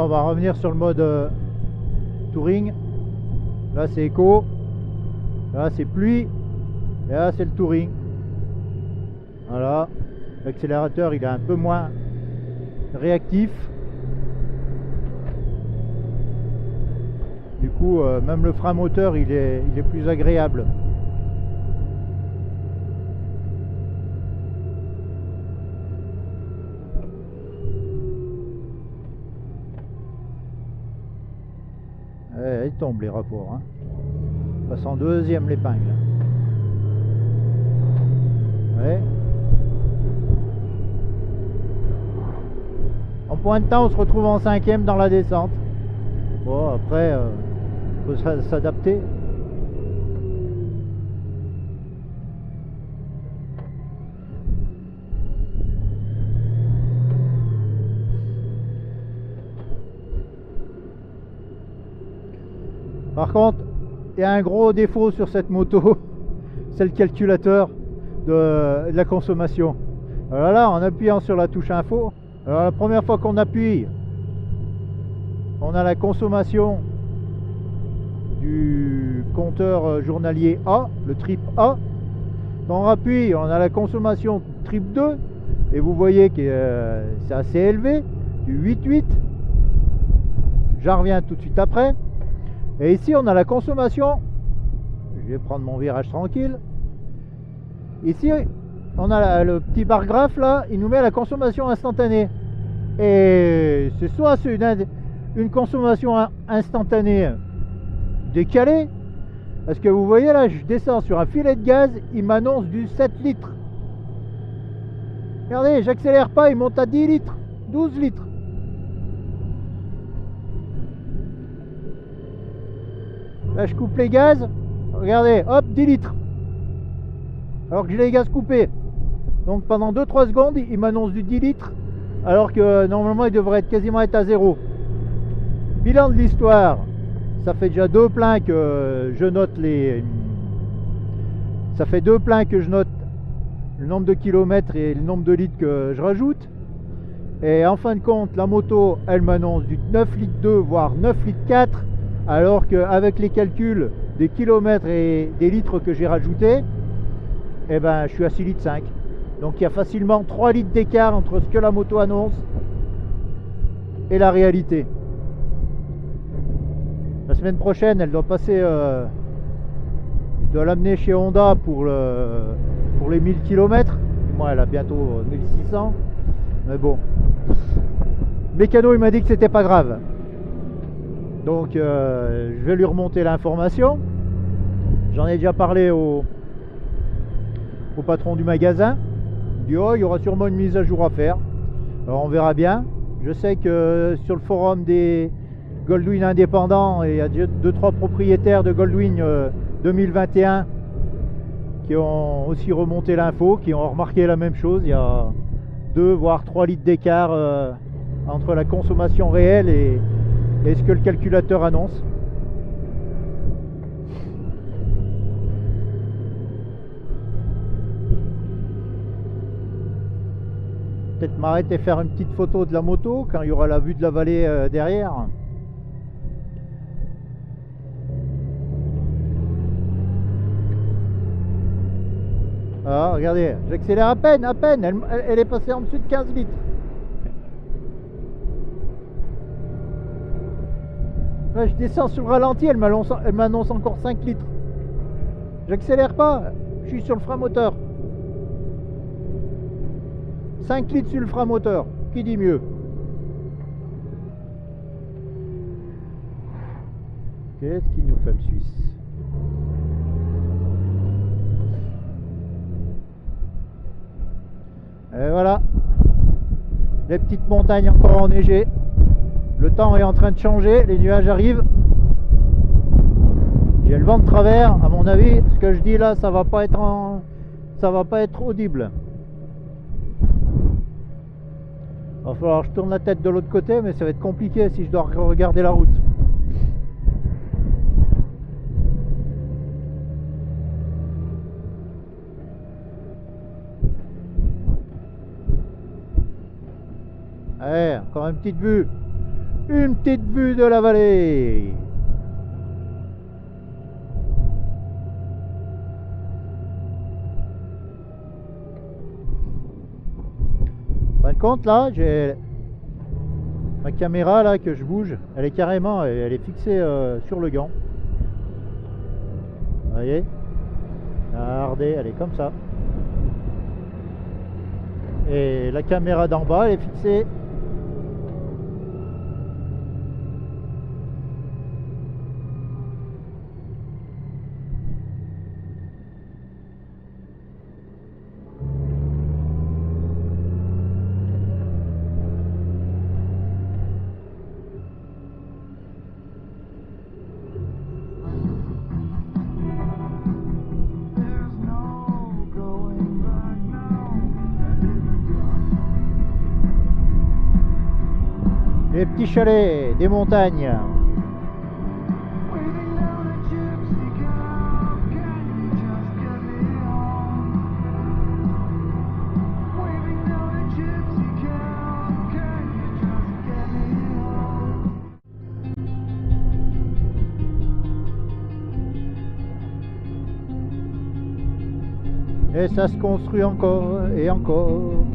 Alors on va revenir sur le mode touring. Là c'est éco, là c'est pluie, et là c'est le touring. Voilà, l'accélérateur il est un peu moins réactif. Du coup même le frein moteur il est plus agréable. Il tombe les rapports, hein. Passe en deuxième l'épingle. Ouais. En point de temps on se retrouve en cinquième dans la descente. Bon après faut s'adapter. Par contre, il y a un gros défaut sur cette moto, c'est le calculateur de la consommation. Alors là, en appuyant sur la touche info, alors la première fois qu'on appuie, on a la consommation du compteur journalier A, le trip A. Quand on appuie, on a la consommation trip 2, et vous voyez que c'est assez élevé, du 8,8. J'en reviens tout de suite après. Et ici on a la consommation, je vais prendre mon virage tranquille. Ici on a le petit bar graphe là, il nous met la consommation instantanée. Et c'est soit c'est une consommation instantanée décalée, parce que vous voyez là, je descends sur un filet de gaz, il m'annonce du 7 litres. Regardez, j'accélère pas, il monte à 10 litres, 12 litres. Là je coupe les gaz, regardez, hop, 10 litres. Alors que j'ai les gaz coupés. Donc pendant 2-3 secondes, il m'annonce du 10 litres, alors que normalement il devrait quasiment être à 0. Bilan de l'histoire, ça fait déjà 2 pleins que je note Ça fait 2 pleins que je note le nombre de kilomètres et le nombre de litres que je rajoute. Et en fin de compte, la moto, elle m'annonce du 9 litres 2, voire 9 litres 4. Alors qu'avec les calculs des kilomètres et des litres que j'ai rajoutés, eh ben, je suis à 6 litres 5. Donc il y a facilement 3 litres d'écart entre ce que la moto annonce et la réalité. La semaine prochaine, elle doit passer, je dois l'amener chez Honda pour les 1000 km. Moi, elle a bientôt 1600. Mais bon, mécano, il m'a dit que c'était pas grave. Donc je vais lui remonter l'information. J'en ai déjà parlé au patron du magasin. Il dit oh, il y aura sûrement une mise à jour à faire. Alors on verra bien. Je sais que sur le forum des Goldwing indépendants, il y a 2-3 propriétaires de Goldwing 2021 qui ont aussi remonté l'info, qui ont remarqué la même chose. Il y a 2 voire 3 litres d'écart entre la consommation réelle et ce que le calculateur annonce. Peut-être m'arrêter et faire une petite photo de la moto quand il y aura la vue de la vallée derrière. Ah, regardez, j'accélère à peine, elle est passée en dessous de 15 litres. Là, je descends sur le ralenti, elle m'annonce encore 5 litres. J'accélère pas, je suis sur le frein moteur. 5 litres sur le frein moteur, qui dit mieux? Qu'est-ce qu'il nous fait le Suisse? Et voilà, les petites montagnes encore enneigées. Le temps est en train de changer, les nuages arrivent. J'ai le vent de travers, à mon avis, ce que je dis là, ça va pas être audible. Il va falloir que je tourne la tête de l'autre côté, mais ça va être compliqué si je dois regarder la route. Allez, encore une petite vue. Une petite vue de la vallée. En fin de compte, là, j'ai ma caméra là que je bouge, elle est carrément, elle est fixée sur le gant. Vous voyez? Regardez, elle est comme ça. Et la caméra d'en bas, elle est fixée. Les petits chalets des montagnes. Et ça se construit encore et encore.